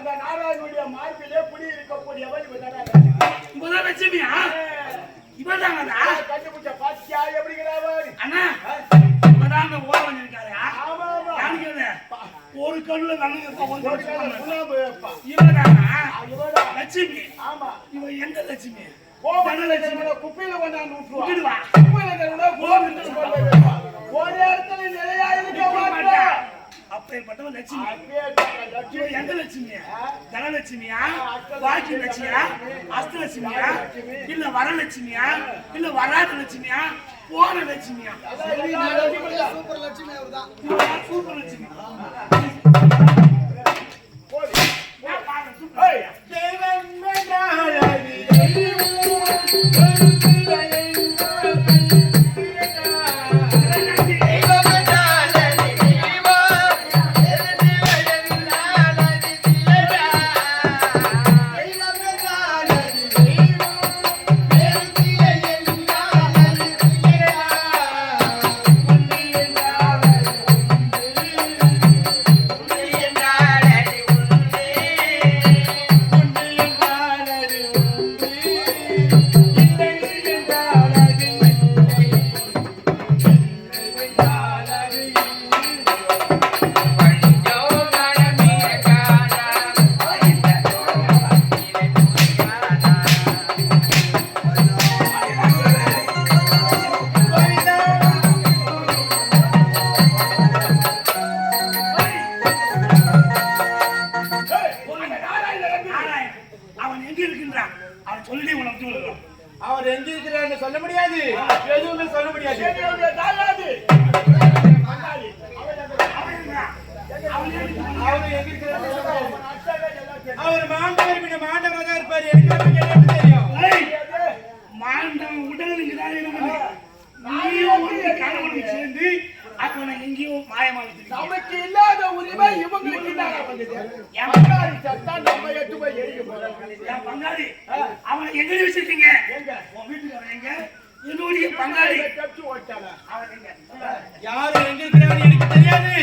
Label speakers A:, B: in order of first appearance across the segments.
A: அந்த நாராயணனுடைய மார்பிலே குடி இருக்கக்கூடியவள்
B: இவதான் லட்சுமியா? இவதாங்கடா
A: கண்டுபிடிச்ச பாத்தியா எப்படிங்கிறாவர்
B: அண்ணா? இவதாங்க ஓவன் இருக்காரு.
A: ஆமா ஆமா
B: யாருங்க ஒரு கண்ணுல கண்ணு
A: இவதானா
B: லட்சுமி?
A: ஆமா.
B: இவ எந்த லட்சுமி?
A: குப்பையில கொண்டாந்து விட்டுருவா. குப்பையில ஒரு இடத்துல நிலையா இருக்க மாட்டா.
B: அப்பேற்பட்ட லட்சுமி. இவ எந்த லட்சுமியா? தனலட்சுமியா? வாக்கி லட்சுமியா? அஷ்டலட்சுமியா? இல்ல வரலட்சுமியா? இல்ல வராத லட்சுமியா? போன லட்சுமியா?
C: சூப்பர் லட்சுமி அவர்தான்.
B: சூப்பர் லட்சுமி.
A: அவர் எங்க இருக்கிறான்னு சொல்ல முடியாது. எதுவுமே சொல்ல முடியாது. அவர் மாண்டவராக இருப்பாரு. எனக்கு தெரியும்.
B: மாண்டம் உடலுக்கு தான் இருக்குது. கணவனுக்கு சேர்ந்து அவனை எங்கேயோ மாயமாக
A: நமக்கு இல்லாத உரிமை இவங்களுக்கு
B: பங்காளி அவனை எங்க வச்சிருக்கீங்க? உன் வீட்டுக்கு எங்க? என்னுடைய பங்காளி
A: யாரு எங்க இருக்கிறாரு எனக்கு தெரியாது.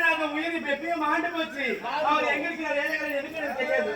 A: நாம உயிர் எப்பயும் மாண்டு போச்சு. அவர் எங்க இருக்கிறார் எனக்கு தெரியாது.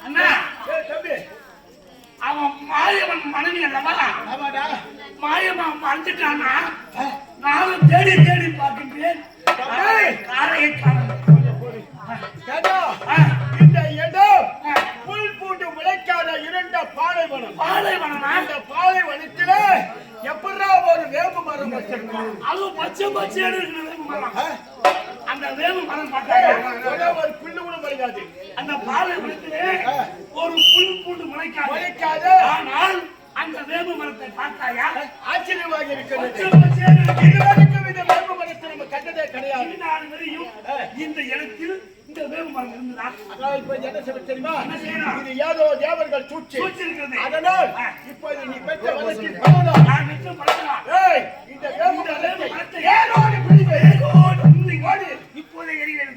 B: அண்ணா
A: தம்பி
B: அவன் மாயவன் மனைவி அல்லவா?
A: ஆமாடா
B: மாயவன் வந்துட்டானா? நானும் தேடி தேடி பார்க்கின்றேன். காரையை காணோம்.
A: இந்த இடம் புல் பூண்டு முளைக்காத இருண்ட பாலைவனம்.
B: பாலைவனமா?
A: அந்த பாலைவனத்தில எப்படா ஒரு வேம்பு மரம் வச்சிருக்கோம்.
B: அது பச்சை பச்சையா இருக்கிற வேம்பு மரம். அந்த வேம்பு மரம் பார்த்தாங்க
A: ஒரு புல்லு கூட முளைக்காது.
B: அந்த பாலைவனத்திலே ஒரு புல் பூண்டு முளைக்காத. ஆனால் அந்த வேம்பு மரத்தை பார்த்தாயா?
A: ஆச்சரியமாக இருக்கிறது.
B: பச்சை பச்சையா
A: இதுவரைக்கும் இந்த வேம்பு மரத்தை நம்ம கண்டதே கிடையாது.
B: இந்த இடத்தில் இந்த வேம்பு மரம் இருந்ததா?
A: அதாவது இப்ப என்ன செய்ய தெரியுமா?
B: என்ன செய்யணும்?
A: இது ஏதோ தேவர்கள் சூழ்ச்சி.
B: சூழ்ச்சிருக்கிறது.
A: அதனால் இப்போது நீ பெற்ற வளர்ச்சி பலதான்.
B: நான் பெற்ற பலதான்.
A: ஏய் இந்த வேம்பு மரத்தை ஏதோ ஒரு பிடிவை.
B: ஏதோ ஒரு பிடிவை. ஓடு. இப்போதே எரிகிறேன்.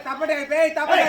C: தப்பட்டே பேய் தப்பட்டே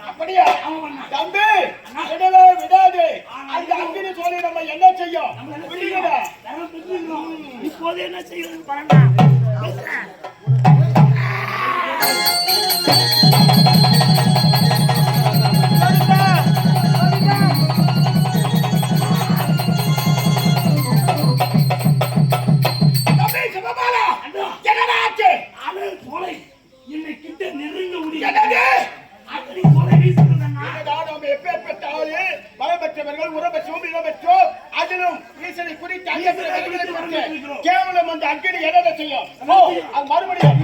A: அப்படியா தம்பி விடவே விடாது. அந்த அங்கினி சோலை நம்ம என்ன செய்யும்?
B: இப்போது என்ன செய்வது பாருங்க. என்னை கிட்ட நெருங்க முடியாது. அக்னி சோலை வீசுகிறதா?
A: பெற்றவர்கள் உரம் பெற்றோம் இடம் பெற்றோம். அதிலும் ஈசனை குறித்து கேவலம் அந்த அக்கினி என்ன செய்யும்? அது மறுபடியும்